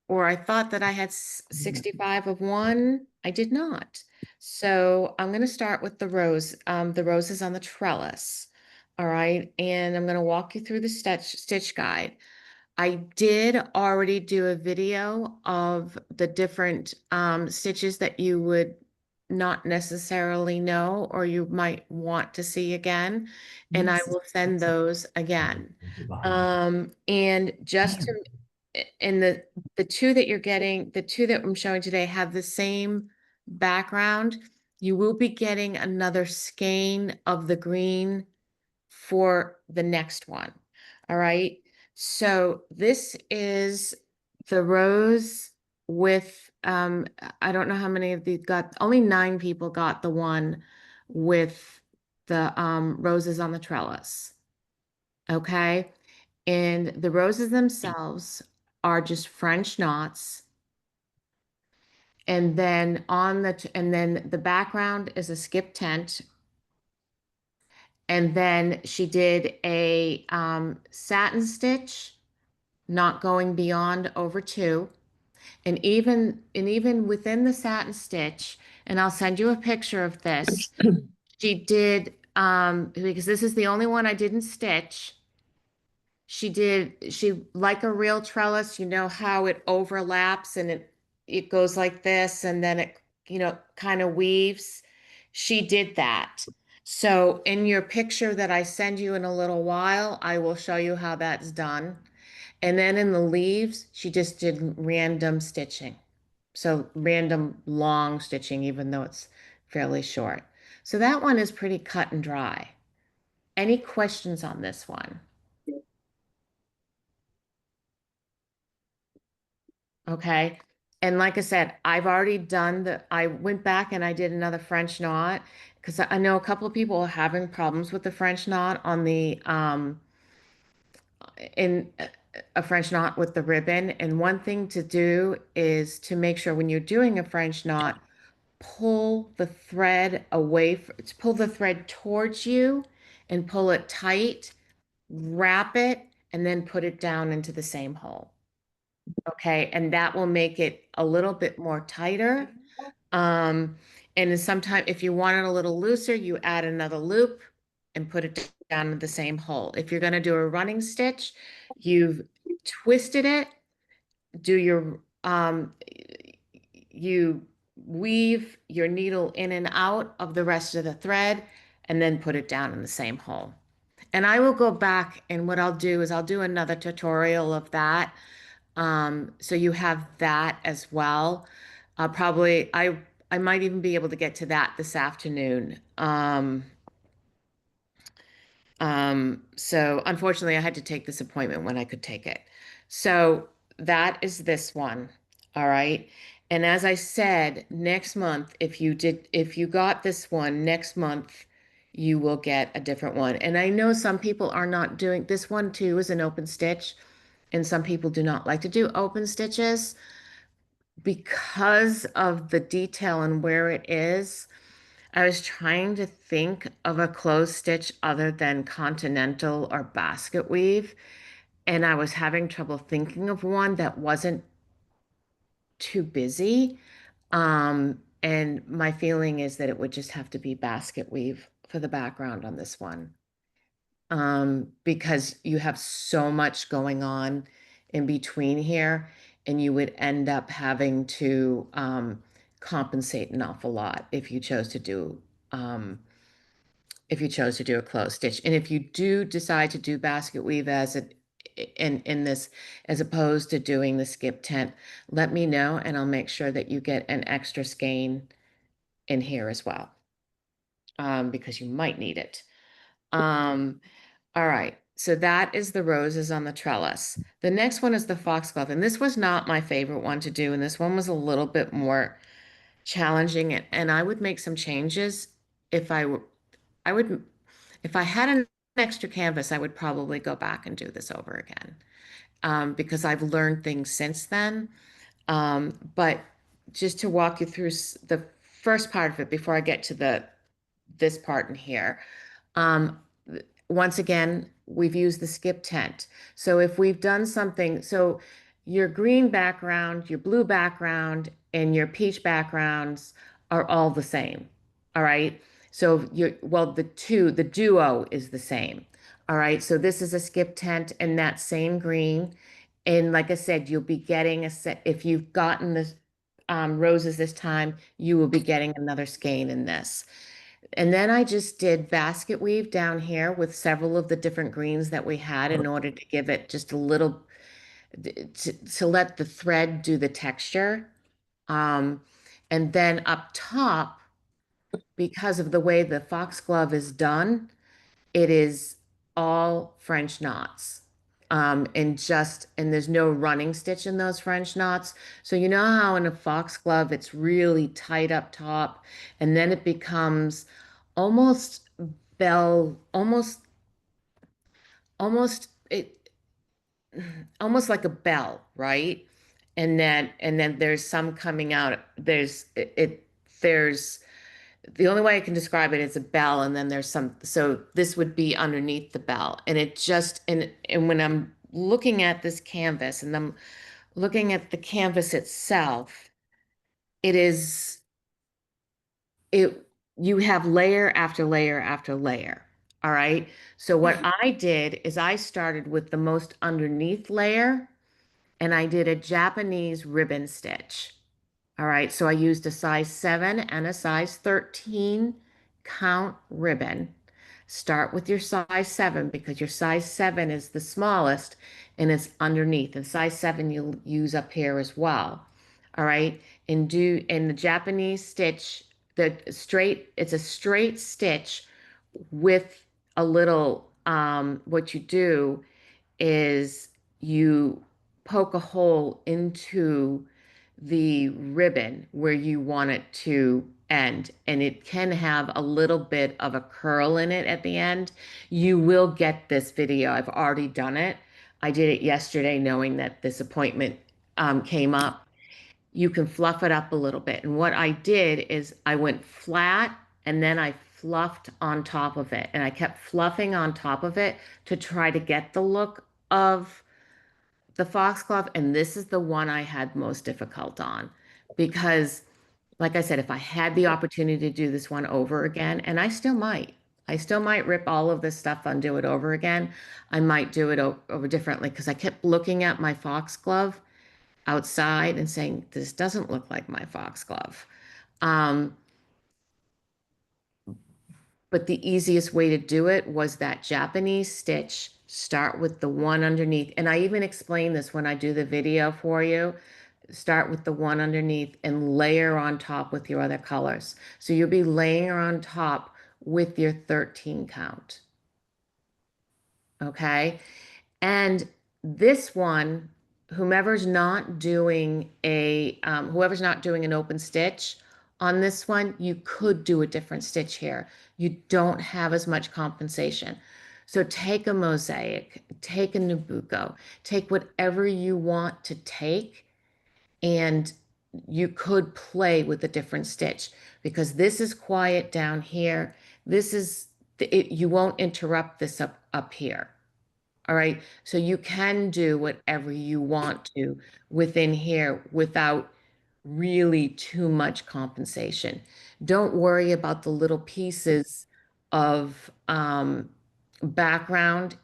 where I thought that I had 65 of one, I did not. So I'm going to start with the roses on the trellis. All right. And I'm going to walk you through the stitch guide. I did already do a video of the different stitches that you would not necessarily know or you might want to see again, and I will send those again. And just to, and the two that you're getting, the two that I'm showing today have the same background. You will be getting another skein of the green for the next one. All right. So this is the rose with, I don't know how many of these got, only 9 people got the one with the roses on the trellis. Okay. And the roses themselves are just French knots. And then and then the background is a skip tent. And then she did a satin stitch, not going beyond over 2. And even within the satin stitch, and I'll send you a picture of this, she did, because this is the only one I didn't stitch. She like a real trellis, you know how it overlaps and it goes like this and then it, kind of weaves. She did that. So in your picture that I send you in a little while, I will show you how that's done. And then in the leaves, she just did random stitching. So random long stitching, even though it's fairly short. So that one is pretty cut and dry. Any questions on this one? Okay. And like I said, I went back and I did another French knot because I know a couple of people are having problems with the French knot on in a French knot with the ribbon. And one thing to do is to make sure when you're doing a French knot, pull the thread towards you and pull it tight, wrap it, and then put it down into the same hole. Okay, and that will make it a little bit more tighter. Um, and then sometime if you want it a little looser, you add another loop and put it down in the same hole. If you're going to do a running stitch, you've twisted it, do your you weave your needle in and out of the rest of the thread and then put it down in the same hole. And I will go back and what I'll do is I'll do another tutorial of that. So you have that as well. I might even be able to get to that this afternoon. So unfortunately I had to take this appointment when I could take it. So that is this one. All right. And as I said, next month, if you got this one next month, you will get a different one. And I know some people are not doing this one too is an open stitch, and some people do not like to do open stitches because of the detail and where it is. I was trying to think of a closed stitch other than continental or basket weave, and I was having trouble thinking of one that wasn't too busy. And my feeling is that it would just have to be basket weave for the background on this one. Because you have so much going on in between here, and you would end up having to compensate an awful lot um, if you chose to do a closed stitch. And if you do decide to do basket weave in this, as opposed to doing the skip tent, let me know, and I'll make sure that you get an extra skein in here as well, because you might need it. Um, all right, so that is the roses on the trellis. The next one is the foxglove, and this was not my favorite one to do, and this one was a little bit more challenging, and I would make some changes if I would, if I had an extra canvas, I would probably go back and do this over again, because I've learned things since then. But just to walk you through the first part of it before I get to this part in here. Um, once again, we've used the skip tent. So if we've done something, so your green background, your blue background, and your peach backgrounds are all the same. All right. So well, the duo is the same. All right. So this is a skip tent and that same green. And like I said, you'll be getting a set, if you've gotten the roses this time, you will be getting another skein in this. And then I just did basket weave down here with several of the different greens that we had in order to give it just a little, to let the thread do the texture. Um, and then up top, because of the way the foxglove is done, it is all French knots. And there's no running stitch in those French knots. So you know how in a foxglove it's really tight up top and then it becomes almost almost, almost it, almost like a bell, right? And then there's some coming out. There's the only way I can describe it is a bell, and then there's some. So this would be underneath the bell, and it just and when I'm looking at this canvas and I'm looking at the canvas itself, it is it you have layer after layer after layer. All right. So what I did is I started with the most underneath layer and I did a Japanese ribbon stitch. All right, so I used a size 7 and a size 13 count ribbon. Start with your size 7 because your size 7 is the smallest and it's underneath. And size 7 you'll use up here as well. All right, and do in the Japanese stitch, it's a straight stitch with a little, what you do is you poke a hole into the ribbon where you want it to end, and it can have a little bit of a curl in it at the end. You will get this video. I've already done it. I did it yesterday knowing that this appointment came up. You can fluff it up a little bit. And what I did is I went flat and then I fluffed on top of it. And I kept fluffing on top of it to try to get the look of the foxglove. And this is the one I had most difficult on because, like I said, if I had the opportunity to do this one over again, and I still might rip all of this stuff and do it over again. I might do it over differently because I kept looking at my foxglove outside and saying, this doesn't look like my foxglove. Um, but the easiest way to do it was that Japanese stitch. Start with the one underneath. And I even explain this when I do the video for you. Start with the one underneath and layer on top with your other colors. So you'll be laying on top with your 13 count. Okay. And this one, whoever's not doing an open stitch on this one, you could do a different stitch here. You don't have as much compensation. So take a mosaic, take a Nabucco, take whatever you want to take, and you could play with a different stitch because this is quiet down here. You won't interrupt this up here. All right. So you can do whatever you want to within here without really too much compensation. Don't worry about the little pieces of background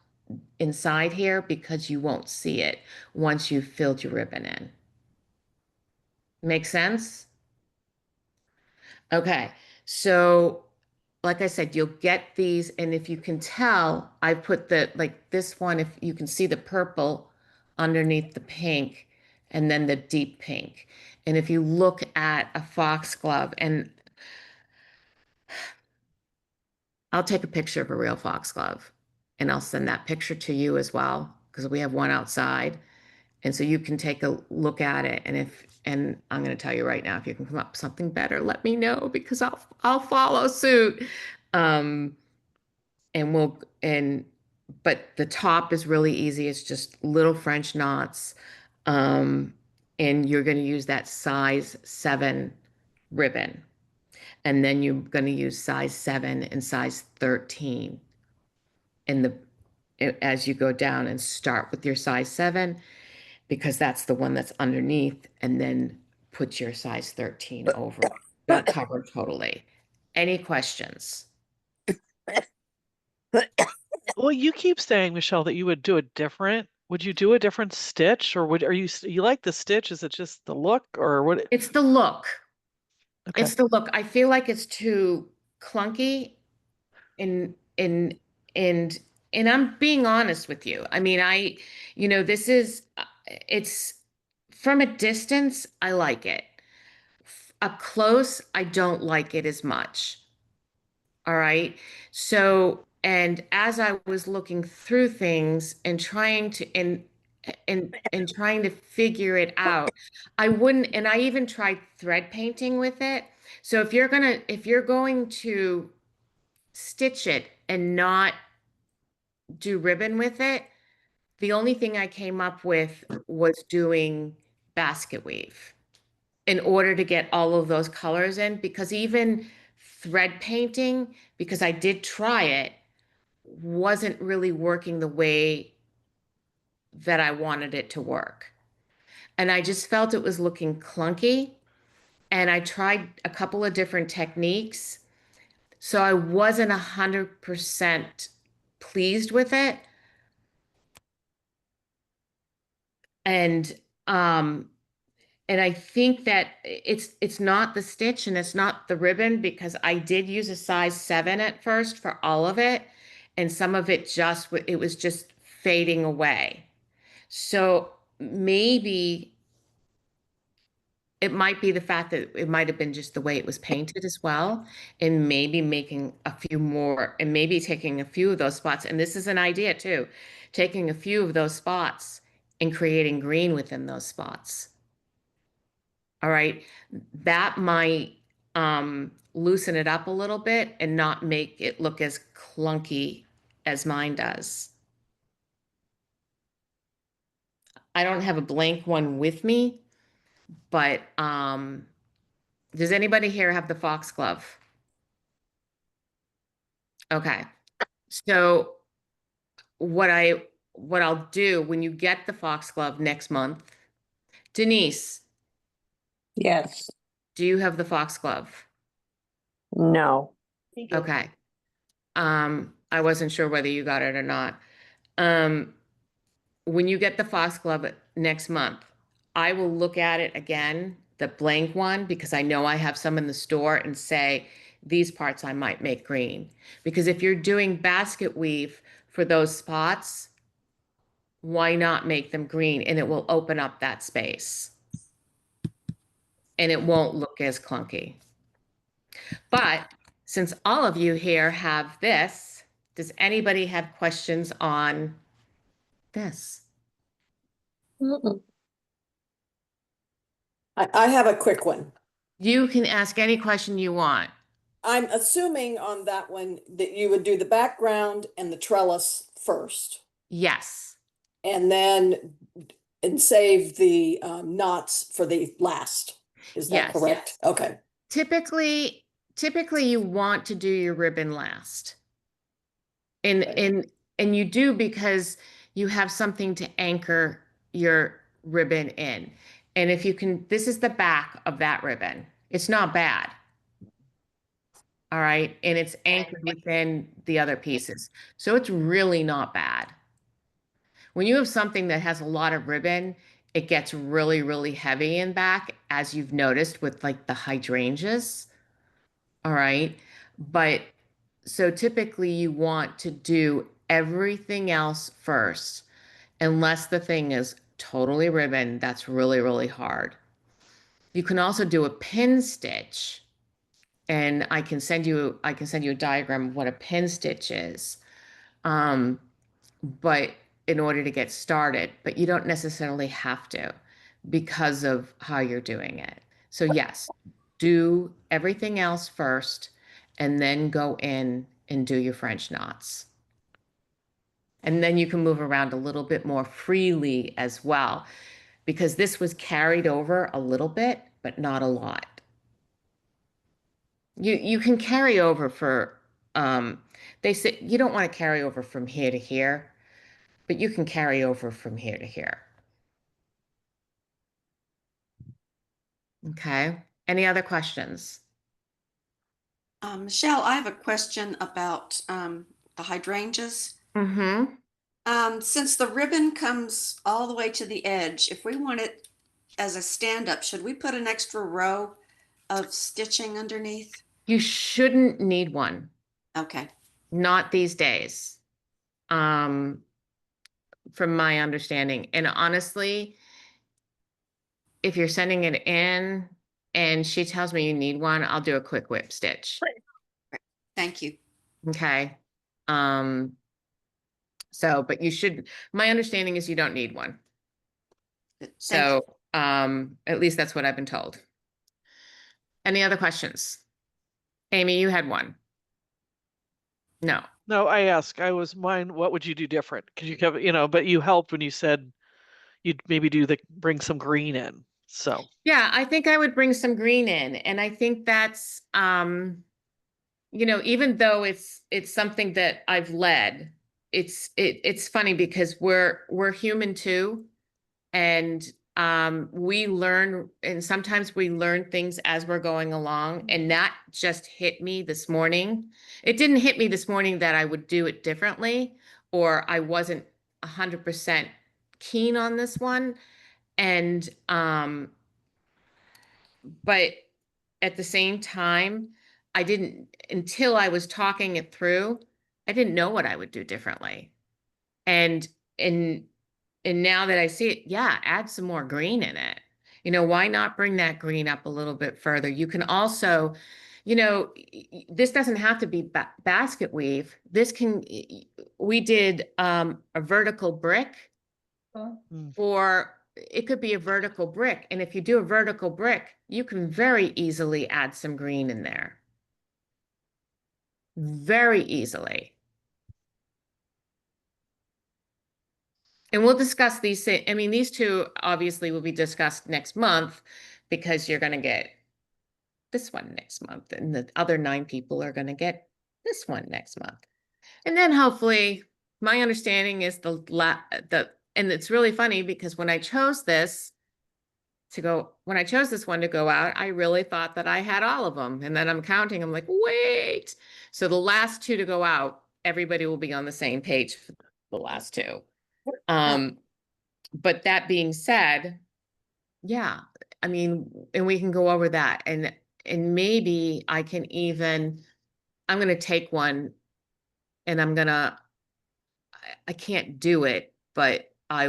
inside here because you won't see it once you've filled your ribbon in. Make sense? Okay. So like I said, you'll get these, and if you can tell, I put like this one, if you can see the purple underneath the pink and then the deep pink. And if you look at a foxglove, and I'll take a picture of a real foxglove and I'll send that picture to you as well, because we have one outside. And so you can take a look at it. And I'm going to tell you right now, if you can come up with something better, let me know because I'll follow suit. Um, and we'll and but the top is really easy. It's just little French knots. Um, and you're going to use that size 7 ribbon. And then you're going to use size 7 and size 13. in the as you go down, and start with your size 7 because that's the one that's underneath, and then put your size 13 over it. It'll cover totally. Any questions? Well, you keep saying, Michelle, that you would do a different. Would you do a different stitch, or are you like the stitch? Is it just the look, or what? It's the look. Okay. It's the look. I feel like it's too clunky and and and and I'm being honest with you. I mean, this is it's from a distance, I like it. Up close, I don't like it as much. All right. So, and as I was looking through things and trying to and trying to figure it out, I wouldn't, and I even tried thread painting with it. So if you're going to stitch it and not do ribbon with it, the only thing I came up with was doing basket weave in order to get all of those colors in, because even thread painting, because I did try it, wasn't really working the way that I wanted it to work. And I just felt it was looking clunky. And I tried a couple of different techniques. So I wasn't 100% pleased with it. And um and I think that it's not the stitch and it's not the ribbon, because I did use a size 7 at first for all of it, and some of it it was just fading away. So maybe it might be the fact that it might have been just the way it was painted as well, and maybe making a few more, and maybe taking a few of those spots. And this is an idea too, taking a few of those spots and creating green within those spots. All right. That might loosen it up a little bit and not make it look as clunky as mine does. I don't have a blank one with me, but does anybody here have the foxglove? Okay. So what I'll do when you get the foxglove next month, Denise, Yes, do you have the foxglove? no. Okay. I wasn't sure whether you got it or not. Um, when you get the foxglove next month, I will look at it again, the blank one, because I know I have some in the store, and say, these parts I might make green. Because if you're doing basket weave for those spots, why not make them green? And it will open up that space. And it won't look as clunky. But since all of you here have this, does anybody have questions on this? Mm-mm. I have a quick one. You can ask any question you want. I'm assuming on that one that you would do the background and the trellis first, Yes. and then and save the knots for the last. Is that Yes. correct? Okay. Typically you want to do your ribbon last. And Okay. and you do, because you have something to anchor your ribbon in. And if you can, this is the back of that ribbon. It's not bad. All right. And it's anchored within the other pieces. So it's really not bad. When you have something that has a lot of ribbon, it gets really, really heavy in back, as you've noticed with like the hydrangeas. All right. But so typically you want to do everything else first, unless the thing is totally ribbon. That's really, really hard. You can also do a pin stitch, and I can send you a diagram of what a pin stitch is. Um, but in order to get started, but you don't necessarily have to, because of how you're doing it. So yes, do everything else first, and then go in and do your French knots. And then you can move around a little bit more freely as well, because this was carried over a little bit, but not a lot. You can carry over for they say you don't want to carry over from here to here, but you can carry over from here to here. Okay. Any other questions? Michelle, I have a question about the hydrangeas. Mm-hmm. Since the ribbon comes all the way to the edge, if we want it as a stand-up, should we put an extra row of stitching underneath? You shouldn't need one. Okay. Not these days. From my understanding. And honestly, if you're sending it in and she tells me you need one, I'll do a quick whip stitch. Thank you. Okay. So, but you should, my understanding is you don't need one. Thank you. So, at least that's what I've been told. Any other questions? Amy, you had one. No. No, I asked, I was mine, what would you do different? Because you kept, but you helped when you said you'd maybe bring some green in. So, Yeah, I think I would bring some green in. And I think that's, even though it's something that I've led, it's funny because we're human too. And we learn, and sometimes we learn things as we're going along. And that just hit me this morning. It didn't hit me this morning that I would do it differently, or I wasn't 100% keen on this one. And but at the same time, I didn't, until I was talking it through, I didn't know what I would do differently. And and and now that I see it, yeah, add some more green in it. Why not bring that green up a little bit further? You can also, this doesn't have to be basket weave. We did a vertical brick for, it could be a vertical brick. And if you do a vertical brick, you can very easily add some green in there. Very easily. And we'll discuss these. I mean, these two obviously will be discussed next month because you're going to get this one next month, and the other 9 people are going to get this one next month. And then hopefully, my understanding is and it's really funny because when I chose this one to go out, I really thought that I had all of them. And then I'm counting, I'm like, wait. So the last 2 to go out, everybody will be on the same page for the last 2. But that being said, yeah, I mean, and we can go over that, and maybe I can even, I'm going to take one and I can't do it, but I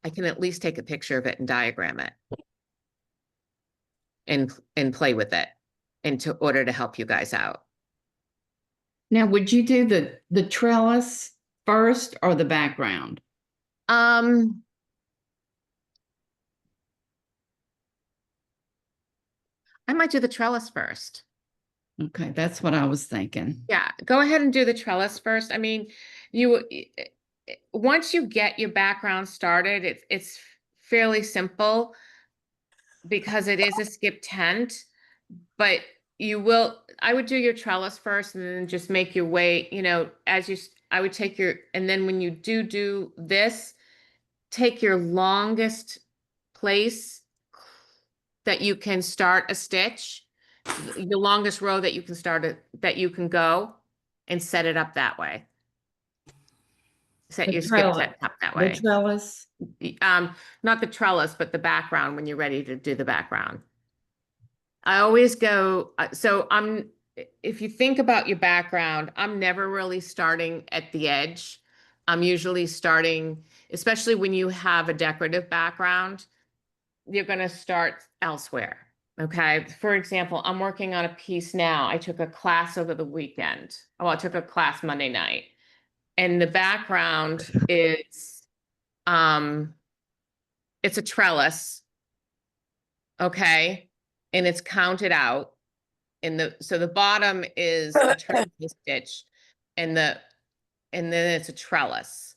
can at least take a picture of it and diagram it and play with it in order to help you guys out. Now, would you do the trellis first or the background? I might do the trellis first. Okay, that's what I was thinking. Yeah, go ahead and do the trellis first. I mean, once you get your background started, it's fairly simple because it is a skip tent, but I would do your trellis first and then just make your way, I would take and then when you do this, take your longest place that you can start a stitch, the longest row that you can that you can go, and set it up that way. Set your skip tent up that way. The trellis? Not the trellis, but the background when you're ready to do the background. I always go, if you think about your background, I'm never really starting at the edge. I'm usually starting, especially when you have a decorative background, you're going to start elsewhere. Okay. For example, I'm working on a piece now. I took a class over the weekend. Oh, I took a class Monday night. And the background is, it's a trellis. Okay. And it's counted out. So the bottom is a trellis stitch and then it's a trellis.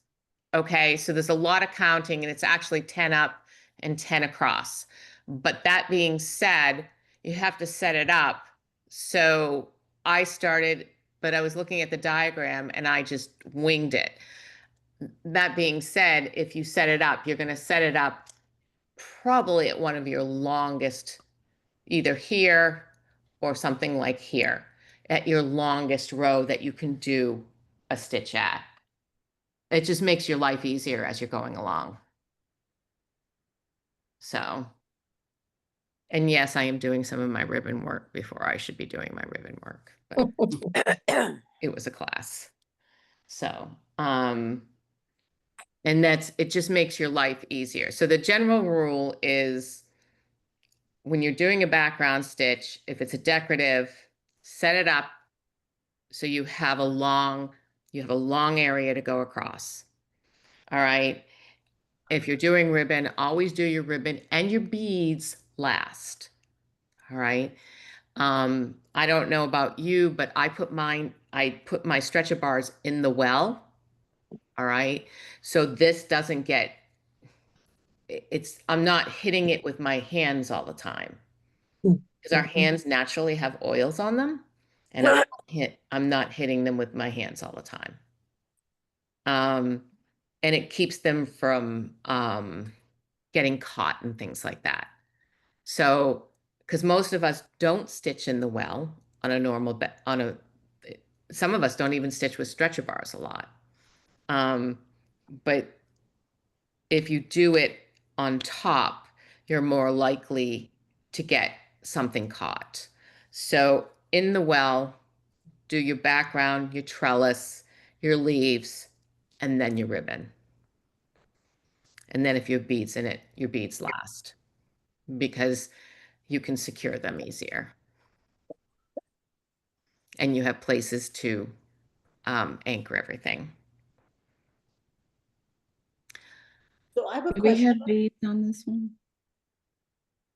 Okay. So there's a lot of counting and it's actually 10 up and 10 across. But that being said, you have to set it up so I started, but I was looking at the diagram and I just winged it. That being said, if you set it up, you're going to set it up probably at one of your longest, either here or something like here, at your longest row that you can do a stitch at. It just makes your life easier as you're going along. So, and yes, I am doing some of my ribbon work before I should be doing my ribbon work, but it was a class. So, and it just makes your life easier. So the general rule is when you're doing a background stitch, if it's a decorative, set it up so you have a long area to go across. All right. If you're doing ribbon, always do your ribbon and your beads last. All right. I don't know about you, but I put my stretcher bars in the well. All right. So this doesn't get, I'm not hitting it with my hands all the time because our hands naturally have oils on them and I'm not hitting them with my hands all the time. And it keeps them from, getting caught and things like that. So, because most of us don't stitch in the well on a normal some of us don't even stitch with stretcher bars a lot. But if you do it on top, you're more likely to get something caught. So in the well, do your background, your trellis, your leaves, and then your ribbon. And then if you have beads in it, your beads last because you can secure them easier. And you have places to anchor everything. So I have a Do we question. have beads on this one?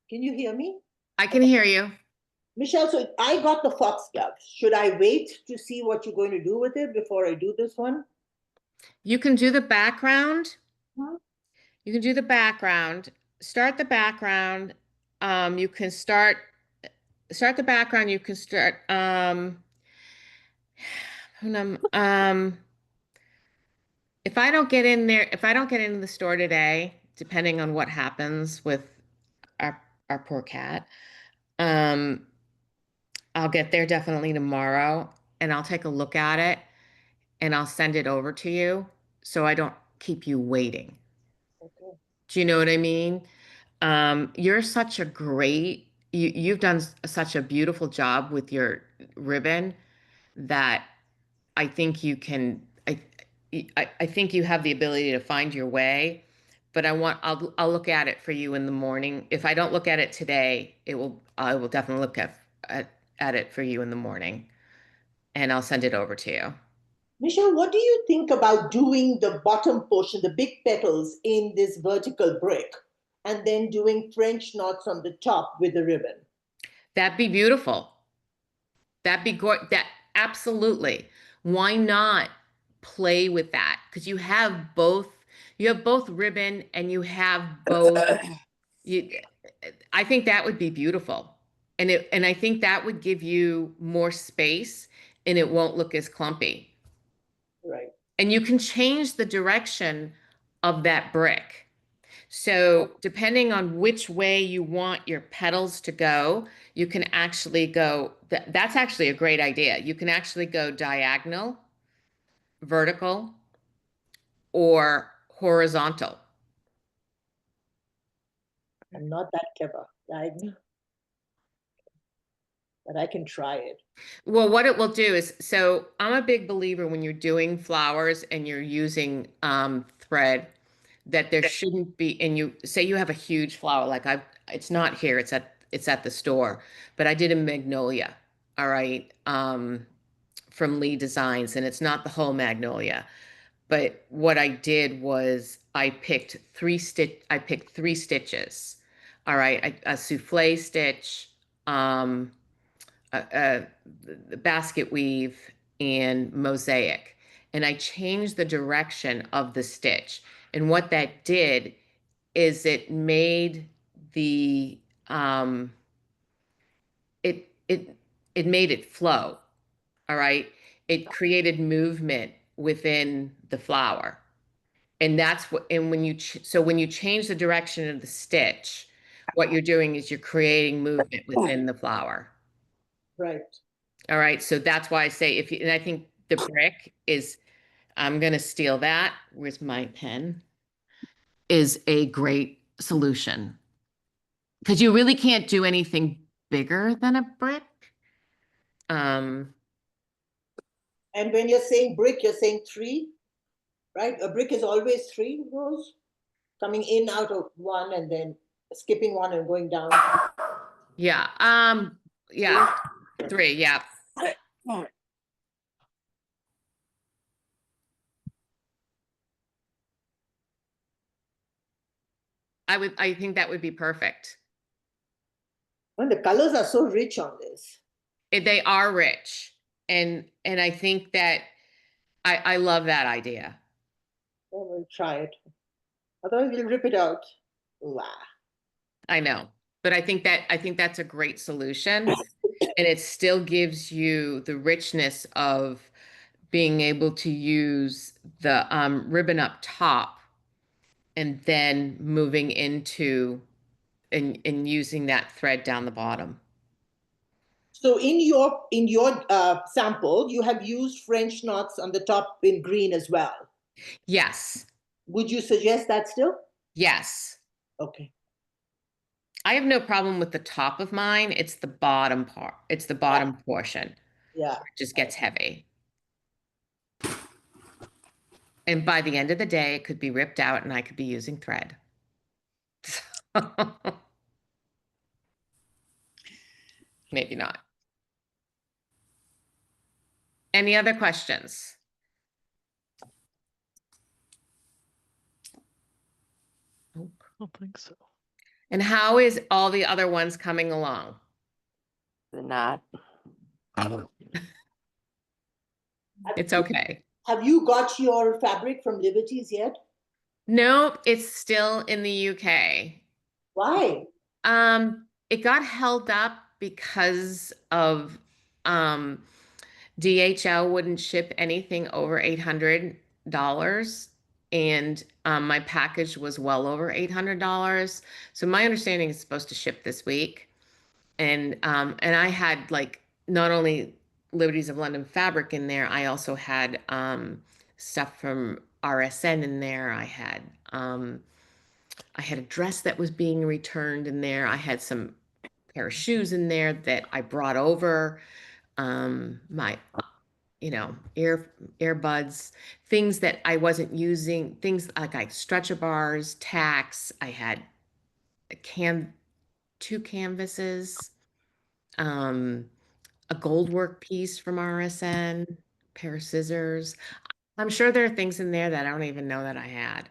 Can you hear me? I can hear you. Michelle, so I got the foxglove. Should I wait to see what you're going to do with it before I do this one? You can do the background. Huh? You can do the background. Start the background. You can start the background. You can start if I don't get in there, if I don't get into the store today, depending on what happens with our poor cat, I'll get there definitely tomorrow and I'll take a look at it and I'll send it over to you so I don't keep you waiting. Okay. Do you know what I mean? You're such a great, you've done such a beautiful job with your ribbon that I think you can, I think you have the ability to find your way, but I'll look at it for you in the morning. If I don't look at it today, I will definitely look at it for you in the morning and I'll send it over to you. Michelle, what do you think about doing the bottom portion, the big petals in this vertical brick, and then doing French knots on the top with the ribbon? That'd be beautiful. That'd be good. That absolutely. Why not play with that? Because you have both ribbon and you have both you I think that would be beautiful. And I think that would give you more space and it won't look as clumpy. Right. And you can change the direction of that brick. So depending on which way you want your petals to go, you can actually go, that's actually a great idea. You can actually go diagonal, vertical, or horizontal. I'm not that clever, but I can try it. Well, what it will do is, so I'm a big believer when you're doing flowers and you're using thread, that there shouldn't be, and you say you have a huge flower, like it's not here, it's at the store, but I did a magnolia, all right, from Lee Designs, and it's not the whole magnolia. But what I did was I picked three stitches. All right, a souffle stitch, the basket weave and mosaic. And I changed the direction of the stitch. And what that did is it made the it made it flow. all right, it created movement within the flower. And that's what, and when you, so when you change the direction of the stitch, what you're doing is you're creating movement within the flower. Right. All right, so that's why I say if you, and I think the brick is, I'm gonna steal that. Where's my pen? Is a great solution. Because you really can't do anything bigger than a brick. Um, And when you're saying brick, you're saying 3, right? A brick is always 3 rows, coming in out of one and then skipping one and going down. yeah, yeah, 3, yeah. I think that would be perfect. And the colors are so rich on this. They are rich. And I think that I love that idea. Oh, we'll try it. Otherwise, we'll rip it out. Wow. I know. But I think that's a great solution. And it still gives you the richness of being able to use the ribbon up top and then moving into and using that thread down the bottom. So in your sample, you have used French knots on the top in green as well. Yes. Would you suggest that still? Yes. Okay. I have no problem with the top of mine. It's the bottom part. It's the bottom portion. Yeah. It just gets heavy. And by the end of the day, it could be ripped out and I could be using thread. Maybe not. Any other questions? I don't think so. And how is all the other ones coming along? The knot. It's okay. Have you got your fabric from Liberties yet? Nope, it's still in the UK. Why? It got held up because of DHL wouldn't ship anything over $800, and my package was well over $800. So my understanding is supposed to ship this week, and I had like not only Liberties of London fabric in there, I also had stuff from RSN in there. I had a dress that was being returned in there. I had some pair of shoes in there that I brought over. My, earbuds, things that I wasn't using, things like stretcher bars, tacks. I had two canvases, a gold work piece from RSN, pair of scissors. I'm sure there are things in there that I don't even know that I had.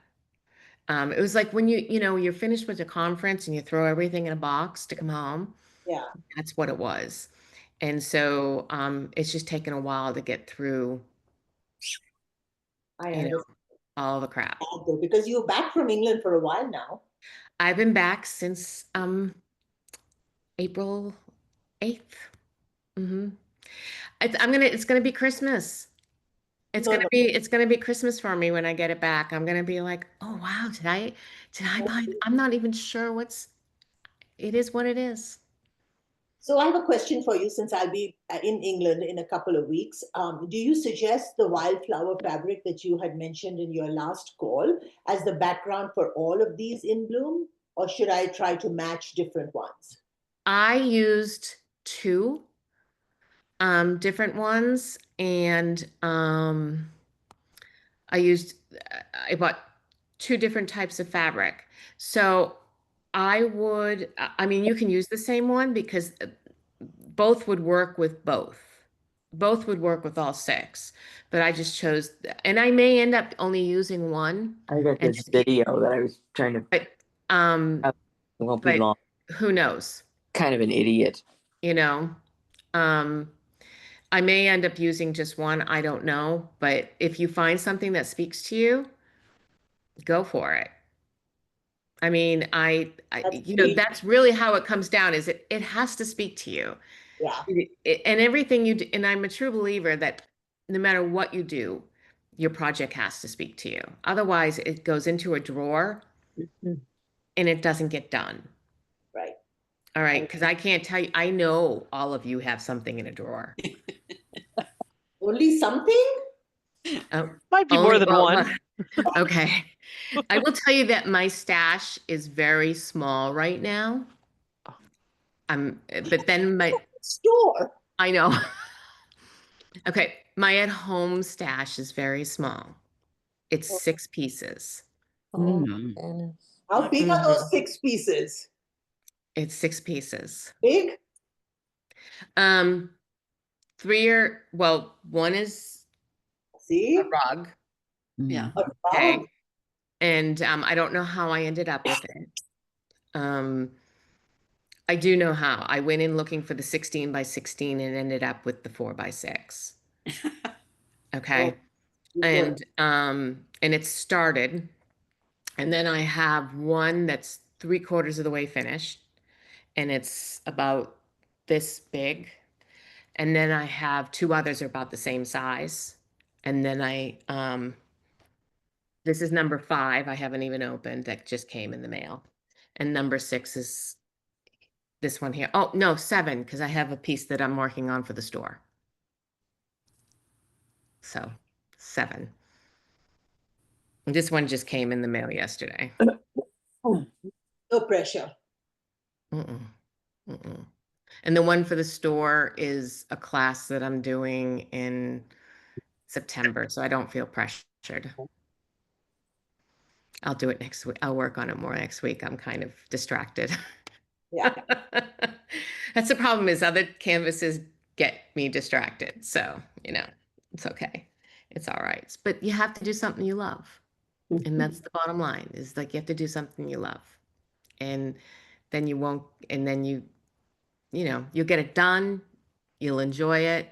It was like when you're finished with a conference and you throw everything in a box to come home. Yeah. That's what it was. And so it's just taken a while to get through I you know, understand all the crap. that, though, because you're back from England for a while now. I've been back since April 8th. It's gonna be Christmas. It's No, gonna no. be Christmas for me when I get it back. I'm gonna be like, oh wow, did I buy? I'm not even sure it is what it is. So I have a question for you since I'll be in England in a couple of weeks. Do you suggest the wildflower fabric that you had mentioned in your last call as the background for all of these in bloom? Or should I try to match different ones? I used two different ones, and I bought two different types of fabric. So I mean, you can use the same one because both would work with both. Both would work with all 6, but I just chose, and I may end up only using one. I got And this video that I was trying to. But It won't be but long. who knows? Kind of an idiot. I may end up using just one. I don't know. But if you find something that speaks to you, go for it. I mean, That's great. that's really how it comes down, is it has to speak to you. Yeah. And everything you do, and I'm a true believer that no matter what you do, your project has to speak to you. Otherwise, it goes into a drawer Mhm. and it doesn't get done. Right. All right, because I can't tell you, I know all of you have something in a drawer. Only something? Might be more Only, than well, one. okay. I will tell you that my stash is very small right now. But then Store. I know. Okay, my at-home stash is very small. It's 6 pieces. Oh, Mm. goodness. How big are Mhm. those 6 pieces? It's 6 pieces. Big? 3 are, well, one is See? a rug, Yeah. Mm. okay? Oh, And I don't know how I ended up with it. I do know how. I went in looking for the 16 by 16 and ended up with the 4 by 6. Okay. you good. And it started. And then I have one that's 3/4 of the way finished, and it's about this big. And then I have 2 others are about the same size. And then this is number 5. I haven't even opened. That just came in the mail. And number 6 is this one here. Oh, no, 7, because I have a piece that I'm working on for the store. So 7. And this one just came in the mail yesterday. No pressure. Mm-mm. Mm-mm. And the one for the store is a class that I'm doing in September, so I don't feel pressured. I'll do it next week. I'll work on it more next week. I'm kind of distracted. Yeah. That's the problem is other canvases get me distracted. So, it's okay. It's all right. But you have to do something you love. And that's the bottom line is like you have to do something you love. And then you won't, and then you'll get it done. You'll enjoy it.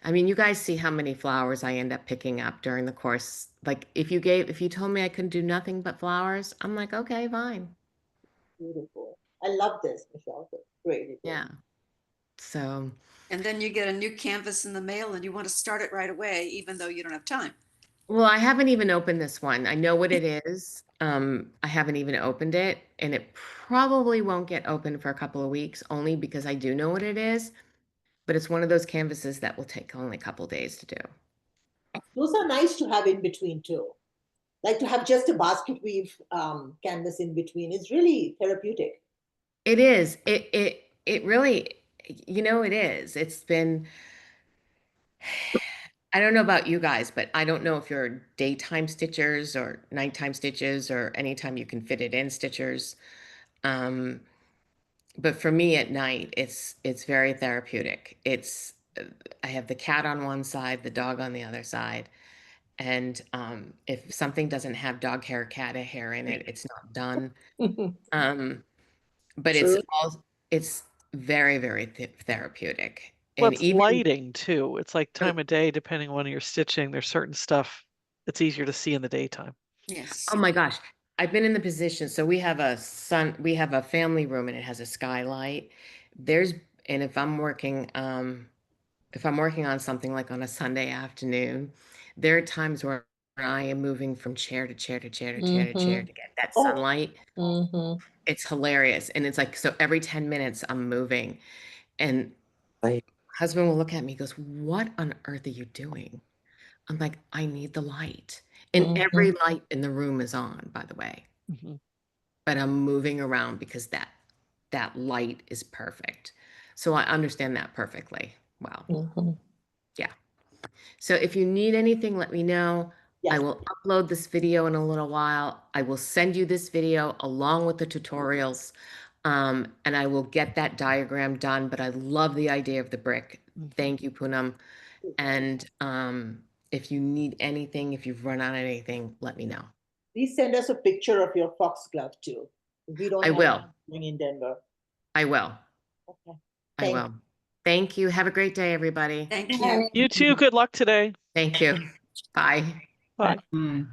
I mean, you guys see how many flowers I end up picking up during the course. Like if you told me I couldn't do nothing but flowers, I'm like, okay, fine. Beautiful. I love this, Michelle. That's great. Yeah. So, And then you get a new canvas in the mail and you want to start it right away, even though you don't have time. well, I haven't even opened this one. I know what it is. I haven't even opened it, and it probably won't get open for a couple of weeks, only because I do know what it is. But it's one of those canvases that will take only a couple days to do. Those are nice to have in between too. Like to have just a basket weave canvas in between is really therapeutic. It is. It really, it is. It's been, I don't know about you guys, but I don't know if you're daytime stitchers or nighttime stitches or anytime you can fit it in stitchers. Um, but for me at night, it's very therapeutic. I have the cat on one side, the dog on the other side. And if something doesn't have dog hair, cat hair in it, it's not done. But True. it's very, very therapeutic. Well, And it's even lighting too. It's like time of day, depending on when you're stitching. There's certain stuff that's easier to see in the daytime. Yes. oh my gosh, I've been in the position. So we have a family room and it has a skylight. And if I'm working on something like on a Sunday afternoon, there are times where I am moving from chair to chair to chair to chair to chair to get that Oh. sunlight. Mhm. It's hilarious. And it's like, so every 10 minutes I'm moving. And Right. husband will look at me, he goes, "What on earth are you doing?" I'm like, "I need the light." And every light in the room is on, by the way. Mhm. But I'm moving around because that light is perfect. So I understand that perfectly. Wow. Mhm. Yeah. So if you need anything, let me know. I Yes. will upload this video in a little while. I will send you this video along with the tutorials. And I will get that diagram done, but I love the idea of the brick. Thank you, Poonam. And if you need anything, if you've run out of anything, let me know. Please send us a picture of your foxglove too. We don't I have will. one in Denver. I will. Okay. I Thank will. Thank you. Have a great day, everybody. Thank you. You too. Good luck today. Thank you. Bye. Bye. Mm.